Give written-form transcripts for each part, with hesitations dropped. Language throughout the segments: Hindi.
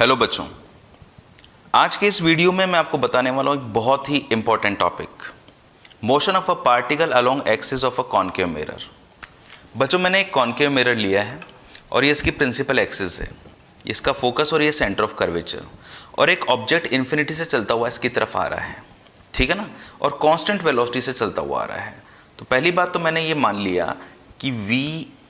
हेलो बच्चों, आज के इस वीडियो में मैं आपको बताने वाला हूँ एक बहुत ही important topic, motion of a particle along axis of a concave mirror. बच्चों, मैंने एक कॉनकेव मिरर लिया है और ये इसकी प्रिंसिपल एक्सिस है, इसका फोकस और ये सेंटर ऑफ कर्वेचर, और एक ऑब्जेक्ट इन्फिनिटी से चलता हुआ इसकी तरफ आ रहा है, ठीक है ना, और कांस्टेंट वेलोसिटी से चलता हुआ आ रहा है। तो पहली बात तो मैंने ये मान लिया कि वी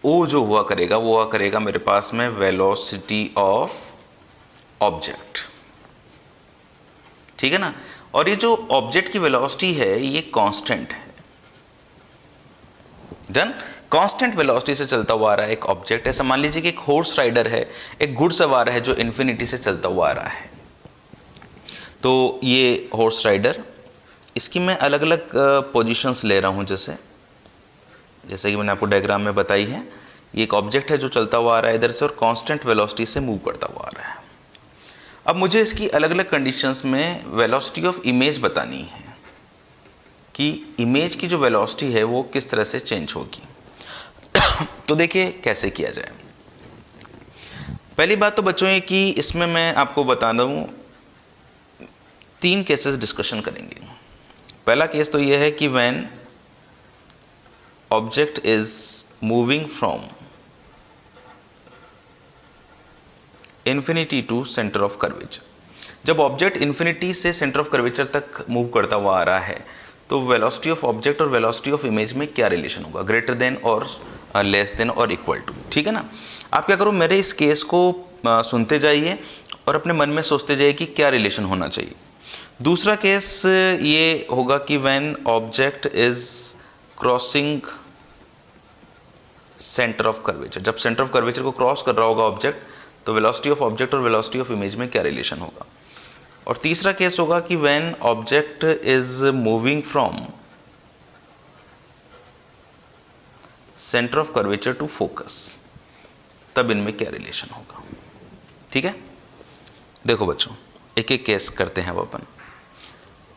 ओ जो हुआ करेगा वो हुआ करेगा मेरे पास में वेलोसिटी ऑफ ऑब्जेक्ट, ठीक है ना। और ये जो ऑब्जेक्ट की वेलोसिटी है ये कांस्टेंट है। डन। कांस्टेंट वेलोसिटी से चलता हुआ आ रहा है एक ऑब्जेक्ट। ऐसा मान लीजिए कि एक हॉर्स राइडर है, एक घुड़सवार है जो इन्फिनिटी से चलता हुआ आ रहा है। तो ये हॉर्स राइडर, इसकी मैं अलग अलग पोजीशंस ले रहा हूँ, जैसे कि मैंने आपको डायग्राम में बताई है। ये एक ऑब्जेक्ट है जो चलता हुआ आ रहा है इधर से और कांस्टेंट वेलोसिटी से मूव करता हुआ आ रहा है। अब मुझे इसकी अलग अलग कंडीशंस में वेलोसिटी ऑफ इमेज बतानी है कि इमेज की जो वेलोसिटी है वो किस तरह से चेंज होगी। तो देखिए कैसे किया जाए। पहली बात तो बच्चों ये कि इसमें मैं आपको बता दूं, 3 केसेस डिस्कशन करेंगे। पहला केस तो ये है कि when object is moving from infinity to centre of curvature. जब ऑब्जेक्ट इन्फिनिटी से सेंटर ऑफ कर्वेचर तक मूव करता हुआ आ रहा है तो वेलोसिटी ऑफ ऑब्जेक्ट और वेलोसिटी ऑफ इमेज में क्या रिलेशन होगा, ग्रेटर देन और लेस देन और इक्वल टू, ठीक है ना। आप क्या करो, मेरे इस केस को सुनते जाइए और अपने मन में सोचते जाइए कि क्या रिलेशन होना चाहिए। दूसरा केस ये होगा कि when object is crossing centre of curvature, जब सेंटर ऑफ कर्वेचर को क्रॉस कर रहा होगा ऑब्जेक्ट, तो वेलोसिटी ऑफ ऑब्जेक्ट और वेलोसिटी ऑफ इमेज में क्या रिलेशन होगा। और तीसरा केस होगा कि when object is moving from centre of curvature to focus, तब इनमें क्या रिलेशन होगा, ठीक है। देखो बच्चों, एक एक केस करते हैं अब अपन।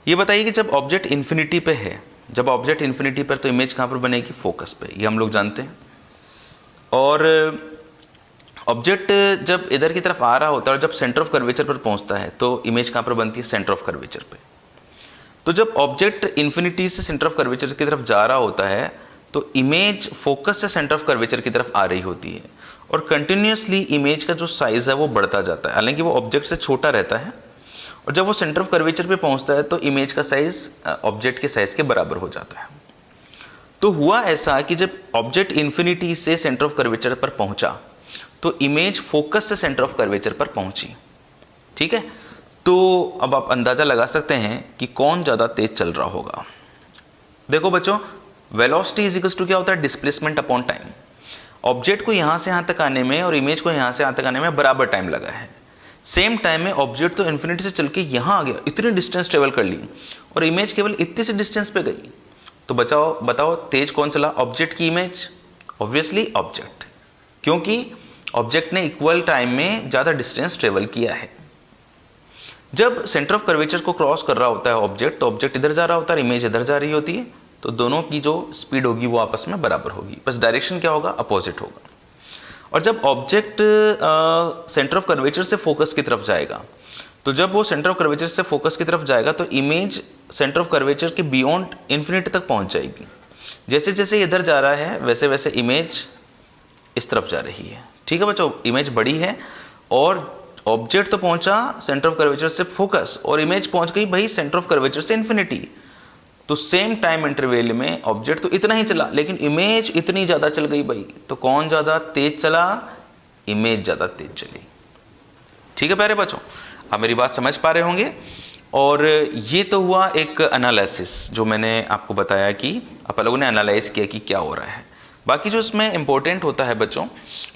ये बताइए कि जब ऑब्जेक्ट इन्फिनिटी पे है, जब ऑब्जेक्ट इन्फिनिटी पर, तो इमेज कहां पर बनेगी, फोकस पे, ये हम लोग जानते हैं। और ऑब्जेक्ट जब इधर की तरफ आ रहा होता है और जब सेंटर ऑफ कर्वेचर पर पहुंचता है तो इमेज कहां पर बनती है, सेंटर ऑफ कर्वेचर पे। तो जब ऑब्जेक्ट इन्फिनिटी से सेंटर ऑफ कर्वेचर की तरफ जा रहा होता है तो इमेज फोकस से सेंटर ऑफ कर्वेचर की तरफ आ रही होती है और कंटिन्यूसली इमेज का जो साइज है वो बढ़ता जाता है, हालांकि वो ऑब्जेक्ट से छोटा रहता है। और जब वो सेंटर ऑफ कर्वेचर पे पहुंचता है तो इमेज का साइज ऑब्जेक्ट के साइज के बराबर हो जाता है। तो हुआ ऐसा कि जब ऑब्जेक्ट इन्फिनिटी से सेंटर ऑफ कर्वेचर पर पहुंचा तो इमेज फोकस से सेंटर ऑफ कर्वेचर पर पहुंची, ठीक है। तो अब आप अंदाजा लगा सकते हैं कि कौन ज़्यादा तेज चल रहा होगा। देखो बच्चों, वेलोसिटी इज इक्वल्स टू क्या होता है, डिस्प्लेसमेंट अपॉन टाइम। ऑब्जेक्ट को यहाँ से यहाँ तक आने में और इमेज को यहाँ से यहाँ तक आने में बराबर टाइम लगा है। सेम टाइम में ऑब्जेक्ट तो इन्फिनिटी से चल के यहाँ आ गया, इतनी डिस्टेंस ट्रेवल कर ली, और इमेज केवल इतनी सी डिस्टेंस पे गई। तो बताओ तेज कौन चला, ऑब्जेक्ट की इमेज, ऑब्वियसली ऑब्जेक्ट, क्योंकि ऑब्जेक्ट ने इक्वल टाइम में ज़्यादा डिस्टेंस ट्रेवल किया है। जब सेंटर ऑफ कर्वेचर को क्रॉस कर रहा होता है ऑब्जेक्ट, तो ऑब्जेक्ट इधर जा रहा होता है, इमेज इधर जा रही होती है, तो दोनों की जो स्पीड होगी वो आपस में बराबर होगी, बस डायरेक्शन क्या होगा, अपोजिट होगा। और जब ऑब्जेक्ट सेंटर ऑफ कर्वेचर से फोकस की तरफ जाएगा, तो जब वो सेंटर ऑफ कर्वेचर से फोकस की तरफ जाएगा तो इमेज सेंटर ऑफ कर्वेचर के बियॉन्ड इन्फिनिटी तक पहुंच जाएगी। जैसे जैसे इधर जा रहा है वैसे वैसे इमेज इस तरफ जा रही है, ठीक है बच्चों। इमेज बड़ी है और ऑब्जेक्ट तो पहुंचा सेंटर ऑफ कर्वेचर से फोकस और इमेज पहुंच गई भाई सेंटर ऑफ कर्वेचर से इन्फिनिटी। तो सेम टाइम इंटरवल में ऑब्जेक्ट तो इतना ही चला लेकिन इमेज इतनी ज़्यादा चल गई भाई, तो कौन ज़्यादा तेज चला, इमेज ज़्यादा तेज चली, ठीक है प्यारे बच्चों। आप मेरी बात समझ पा रहे होंगे। और ये तो हुआ एक एनालिसिस जो मैंने आपको बताया कि आप लोगों ने एनालाइज किया कि क्या हो रहा है। बाकी जो इसमें इम्पोर्टेंट होता है बच्चों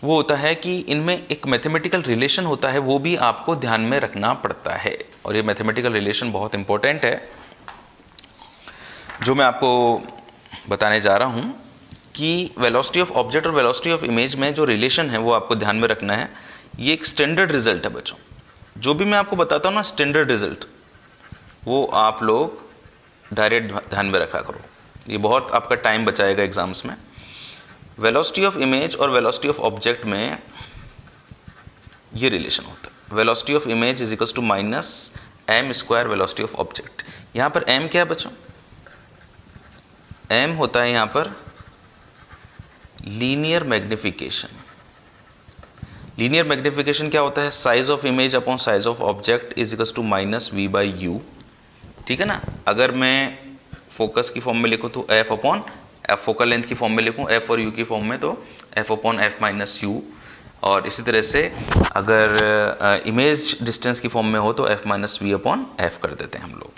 वो होता है कि इनमें एक मैथमेटिकल रिलेशन होता है, वो भी आपको ध्यान में रखना पड़ता है। और ये मैथमेटिकल रिलेशन बहुत इम्पोर्टेंट है जो मैं आपको बताने जा रहा हूँ कि वेलोसिटी ऑफ ऑब्जेक्ट और वेलोसिटी ऑफ इमेज में जो रिलेशन है वो आपको ध्यान में रखना है। ये एक स्टैंडर्ड रिजल्ट है बच्चों, जो भी मैं आपको बताता हूँ ना स्टैंडर्ड रिजल्ट, वो आप लोग डायरेक्ट ध्यान में रखा करो, ये बहुत आपका टाइम बचाएगा एग्जाम्स में। वेलोसिटी ऑफ इमेज और वेलोसिटी ऑफ ऑब्जेक्ट में ये रिलेशन होता है। Velocity of image is equals to minus M square velocity of object. यहाँ पर एम क्या है बच्चों? एम होता है यहाँ पर लीनियर मैग्निफिकेशन। लीनियर मैग्निफिकेशन क्या होता है? Size of image upon size of object is equals to minus V by U. ठीक है ना। अगर मैं फोकस की फॉर्म में लिखूँ तो F upon F, focal length की फॉर्म में लिखूँ एफ और यू की फॉर्म में तो F upon F minus you, और इसी तरह से अगर इमेज डिस्टेंस की फॉर्म में हो तो F minus V upon F कर देते हैं हम लोग।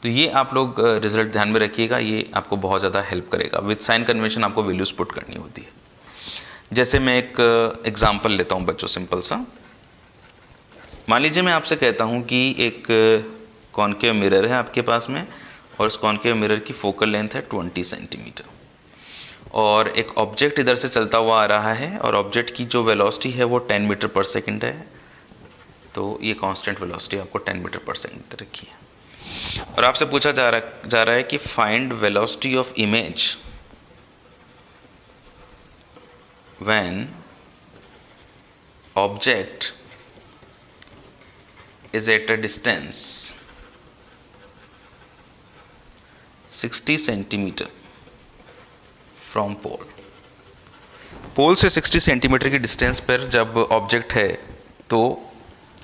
तो ये आप लोग रिजल्ट ध्यान में रखिएगा, ये आपको बहुत ज़्यादा हेल्प करेगा। विद साइन कन्वेंशन आपको वैल्यूज पुट करनी होती है। जैसे मैं एक एग्जांपल लेता हूँ बच्चों, सिंपल सा। मान लीजिए मैं आपसे कहता हूँ कि एक कॉनकेव मिरर है आपके पास में, और उस कॉनकेव मिरर की फोकल लेंथ है 20 सेंटीमीटर, और एक ऑब्जेक्ट इधर से चलता हुआ आ रहा है, और ऑब्जेक्ट की जो वेलोसिटी है वो 10 मीटर पर सेकंड है। तो ये कांस्टेंट वेलोसिटी आपको 10 मीटर पर सेकंड रखी है, और आपसे पूछा जा रहा है कि find velocity of image when object is at a distance 60 centimetre from pole. Pole से 60 सेंटीमीटर की डिस्टेंस पर जब ऑब्जेक्ट है तो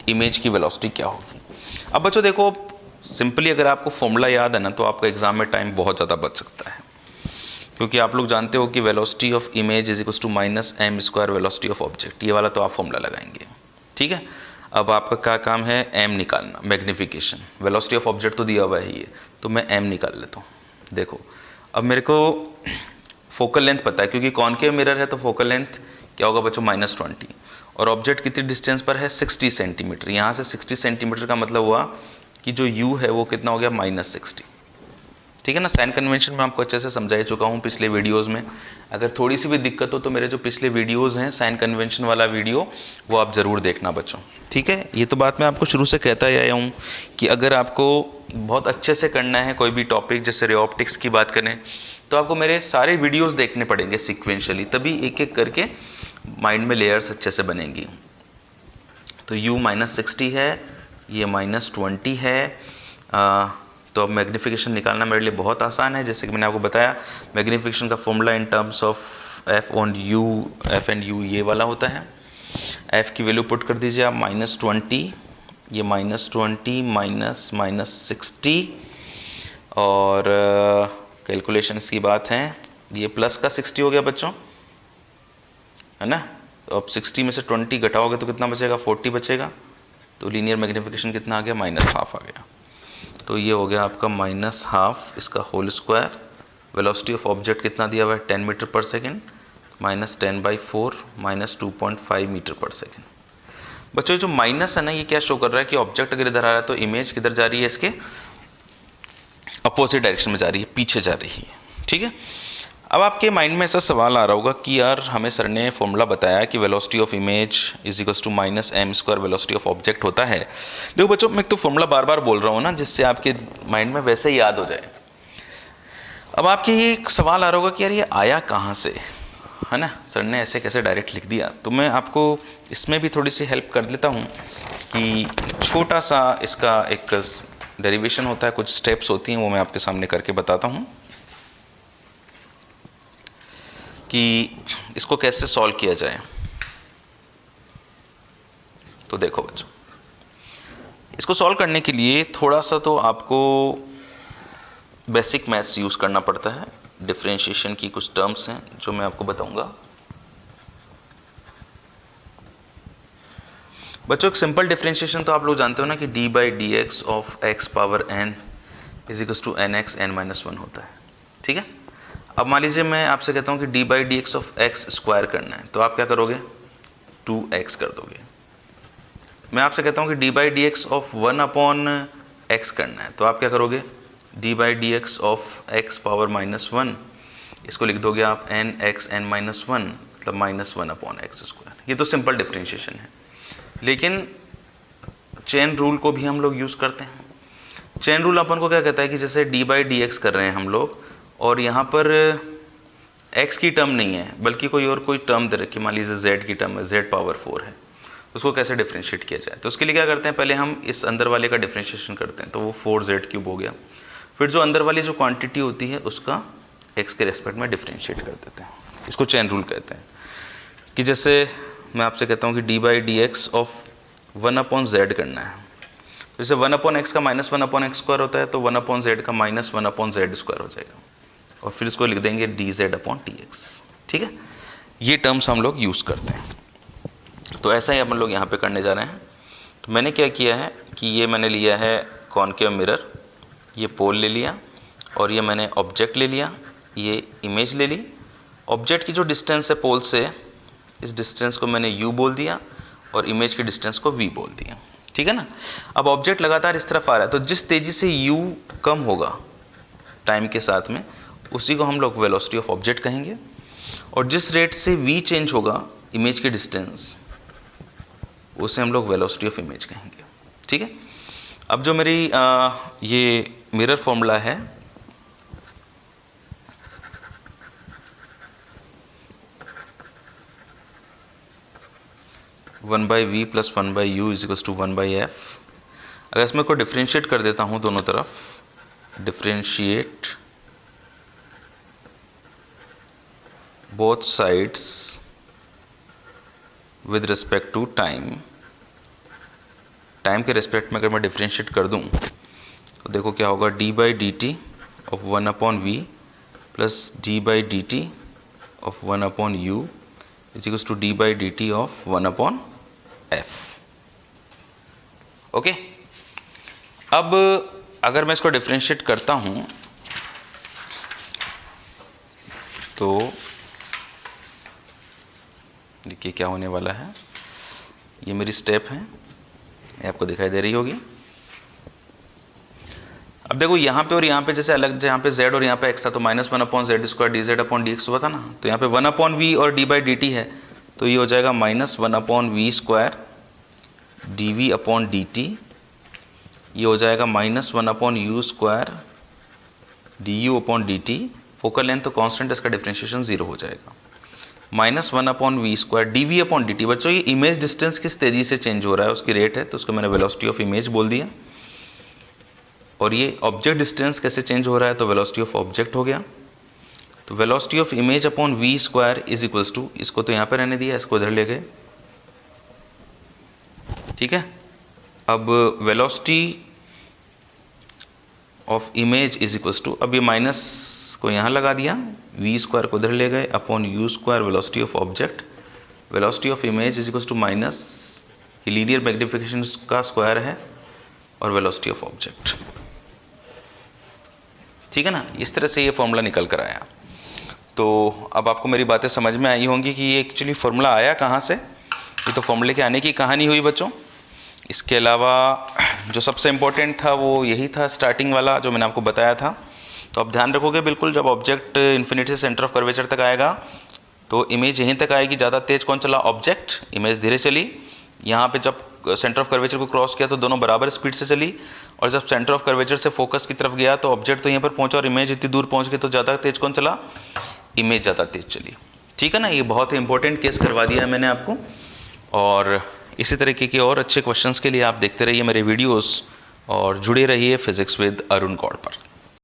इमेज की वेलोसिटी क्या होगी? अब बच्चों देखो, सिंपली अगर आपको फॉर्मूला याद है ना तो आपका एग्जाम में टाइम बहुत ज़्यादा बच सकता है, क्योंकि आप लोग जानते हो कि velocity of image is equals to minus M square velocity of object. ये वाला तो आप फॉर्मूला लगाएंगे, ठीक है। अब आपका क्या काम है? एम निकालना, मैग्निफिकेशन। वेलोसिटी ऑफ ऑब्जेक्ट तो दिया हुआ है ये, तो मैं एम निकाल लेता हूँ। देखो अब मेरे को फोकल लेंथ पता है, क्योंकि कॉनकेव मिरर है तो फोकल लेंथ क्या होगा बच्चों? -20, और ऑब्जेक्ट कितनी डिस्टेंस पर है? 60 सेंटीमीटर। यहाँ से 60 सेंटीमीटर का मतलब हुआ कि जो यू है वो कितना हो गया? -60। ठीक है ना। साइन कन्वेंशन में आपको अच्छे से समझा चुका हूँ पिछले वीडियोस में। अगर थोड़ी सी भी दिक्कत हो तो मेरे जो पिछले वीडियोस हैं साइन कन्वेंशन वाला वीडियो, वो आप ज़रूर देखना बच्चों, ठीक है। ये तो बात मैं आपको शुरू से कहता ही आया हूँ कि अगर आपको बहुत अच्छे से करना है कोई भी टॉपिक, जैसे रे ऑप्टिक्स की बात करें, तो आपको मेरे सारे वीडियोज़ देखने पड़ेंगे सिक्वेंशली, तभी एक एक करके माइंड में लेयर्स अच्छे से बनेंगी। तो u -60 है, ये -20 है। तो अब मैग्नीफिकेशन निकालना मेरे लिए बहुत आसान है। जैसे कि मैंने आपको बताया, मैग्नीफिकेशन का formula in terms of F and you ये वाला होता है। एफ की वैल्यू पुट कर दीजिए आप -20, ये -20 -60, और कैलकुलेशन की बात है, ये प्लस का 60 हो गया बच्चों, है ना। तो अब 60 में से 20 घटाओगे तो कितना बचेगा? 40 बचेगा। तो लीनियर मैग्नीफिकेशन कितना आ गया? -12 आ गया। तो ये हो गया आपका -12 इसका whole square. Velocity of object कितना दिया हुआ है? 10 मीटर पर सेकेंड, -10/4 -2.5 मीटर पर सेकेंड। बच्चों जो माइनस है ना, ये क्या शो कर रहा है कि ऑब्जेक्ट अगर इधर आ रहा है तो इमेज किधर जा रही है? इसके अपोजिट डायरेक्शन में जा रही है, पीछे जा रही है, ठीक है। अब आपके माइंड में ऐसा सवाल आ रहा होगा कि यार हमें सर ने फॉर्मूला बताया कि velocity of image is equals to -m² velocity of object होता है। देखो बच्चों, मैं तो फॉर्मूला बार बार बोल रहा हूँ ना, जिससे आपके माइंड में वैसे ही याद हो जाए। अब आपके ये एक सवाल आ रहा होगा कि यार ये आया कहाँ से, है ना, सर ने ऐसे कैसे डायरेक्ट लिख दिया। तो मैं आपको इसमें भी थोड़ी सी हेल्प कर देता हूँ कि छोटा सा इसका एक डेरिवेशन होता है, कुछ स्टेप्स होती हैं, वो मैं आपके सामने करके बताता हूँ कि इसको कैसे सॉल्व किया जाए। तो देखो बच्चों, इसको सॉल्व करने के लिए थोड़ा सा तो आपको बेसिक मैथ्स यूज़ करना पड़ता है। डिफरेंशिएशन की कुछ टर्म्स हैं जो मैं आपको बताऊंगा। बच्चों एक सिंपल डिफरेंशिएशन तो आप लोग जानते हो ना कि d/dx of x power n is equals to nx n-1 होता है, ठीक है। अब मान लीजिए मैं आपसे कहता हूँ कि d/dx ऑफ x स्क्वायर करना है, तो आप क्या करोगे? 2x कर दोगे। मैं आपसे कहता हूँ कि d/dx ऑफ 1/x करना है, तो आप क्या करोगे? d/dx ऑफ x पावर -1, इसको लिख दोगे आप nx n-1, मतलब -1/x²। ये तो सिंपल डिफरेंशिएशन है। लेकिन चेन रूल को भी हम लोग यूज़ करते हैं। चेन रूल अपन को क्या कहता है कि जैसे d/dx कर रहे हैं हम लोग, और यहाँ पर x की टर्म नहीं है बल्कि कोई और कोई टर्म दे रखी, मान लीजिए z की टर्म है, z पावर 4 है, तो उसको कैसे डिफ्रेंशिएट किया जाए। तो उसके लिए क्या करते हैं, पहले हम इस अंदर वाले का डिफ्रेंशिएशन करते हैं, तो वो 4z³ हो गया। फिर जो अंदर वाली जो क्वांटिटी होती है उसका x के रेस्पेक्ट में डिफ्रेंशिएट कर देते हैं। इसको चेन रूल कहते हैं। कि जैसे मैं आपसे कहता हूँ कि d/dx ऑफ 1/z करना है, तो जैसे 1/x का -1/x² होता है, तो 1/z का -1/z² हो जाएगा, और फिर इसको लिख देंगे dz/dx। ठीक है, ये टर्म्स हम लोग यूज़ करते हैं। तो ऐसा ही अपन लोग यहाँ पे करने जा रहे हैं। तो मैंने क्या किया है कि ये मैंने लिया है कॉनकेव मिरर, ये पोल ले लिया, और ये मैंने ऑब्जेक्ट ले लिया, ये इमेज ले ली। ऑब्जेक्ट की जो डिस्टेंस है पोल से, इस डिस्टेंस को मैंने u बोल दिया, और इमेज के डिस्टेंस को v बोल दिया। ठीक है ना। अब ऑब्जेक्ट लगातार इस तरफ आ रहा है, तो जिस तेज़ी से u कम होगा टाइम के साथ में, उसी को हम लोग वेलोसिटी ऑफ ऑब्जेक्ट कहेंगे, और जिस रेट से v चेंज होगा इमेज के डिस्टेंस, उसे हम लोग वेलोसिटी ऑफ इमेज कहेंगे। ठीक है। अब जो मेरी ये मिरर फॉर्मूला है, one by V plus 1/u equals to 1/f। अगर इसमें को डिफ्रेंशिएट कर देता हूँ दोनों तरफ, differentiate both sides with respect to time, time के रिस्पेक्ट में अगर मैं डिफ्रेंशिएट कर दूँ तो देखो क्या होगा, d/dt of 1/v plus d/dt of 1/u equals to d/dt of 1/f। Okay. अब अगर मैं इसको डिफ्रेंशिएट करता हूँ तो देखिए क्या होने वाला है। ये मेरी स्टेप है, ये आपको दिखाई दे रही होगी। अब देखो यहाँ पे और यहाँ पे जैसे अलग, यहाँ पे z और यहाँ पे x था, तो -1/z² dz/dx हुआ था ना। तो यहाँ पे 1/v और d/dt है, तो ये हो जाएगा -1/v² dv/dt, ये हो जाएगा -1/u² du/dt। फोकल लेंथ तो कांस्टेंट, इसका डिफरेंशिएशन 0 हो जाएगा। -1/v² dv/dt। बच्चों ये इमेज डिस्टेंस किस तेज़ी से चेंज हो रहा है उसकी रेट है, तो उसको मैंने वेलोसिटी ऑफ इमेज बोल दिया। और ये ऑब्जेक्ट डिस्टेंस कैसे चेंज हो रहा है, तो वेलोसिटी ऑफ ऑब्जेक्ट हो गया। तो velocity of image upon v² is equals to, इसको तो यहाँ पर रहने दिया, इसको इधर ले गए। ठीक है। अब velocity of image is equals to, अब ये माइनस को यहाँ लगा दिया, v² को इधर ले गए, upon u² velocity of object, velocity of image is equals to minus, ये लीनियर मैग्निफिकेशन का स्क्वायर है, और वेलोसिटी ऑफ ऑब्जेक्ट। ठीक है ना। इस तरह से ये फॉर्मूला निकल कर आया। तो अब आपको मेरी बातें समझ में आई होंगी कि ये एक्चुअली फॉर्मूला आया कहाँ से। ये तो फॉर्मूले के आने की कहानी हुई बच्चों। इसके अलावा जो सबसे इम्पोर्टेंट था वो यही था, स्टार्टिंग वाला जो मैंने आपको बताया था। तो आप ध्यान रखोगे बिल्कुल, जब ऑब्जेक्ट इन्फिनिटी से सेंटर ऑफ कर्वेचर तक आएगा तो इमेज यहीं तक आएगी। ज़्यादा तेज कौन चला, ऑब्जेक्ट, इमेज धीरे चली। यहाँ पे जब सेंटर ऑफ कर्वेचर को क्रॉस किया तो दोनों बराबर स्पीड से चली, और जब सेंटर ऑफ कर्वेचर से फोकस की तरफ गया तो ऑब्जेक्ट तो यहाँ पर पहुँचा और इमेज इतनी दूर पहुँच गई, तो ज़्यादा तेज कौन चला, इमेज ज़्यादा तेज चली। ठीक है ना। ये बहुत ही इंपॉर्टेंट केस करवा दिया है मैंने आपको। और इसी तरीके के और अच्छे क्वेश्चंस के लिए आप देखते रहिए मेरे वीडियोस, और जुड़े रहिए फिजिक्स विद अरुण गौड़ पर।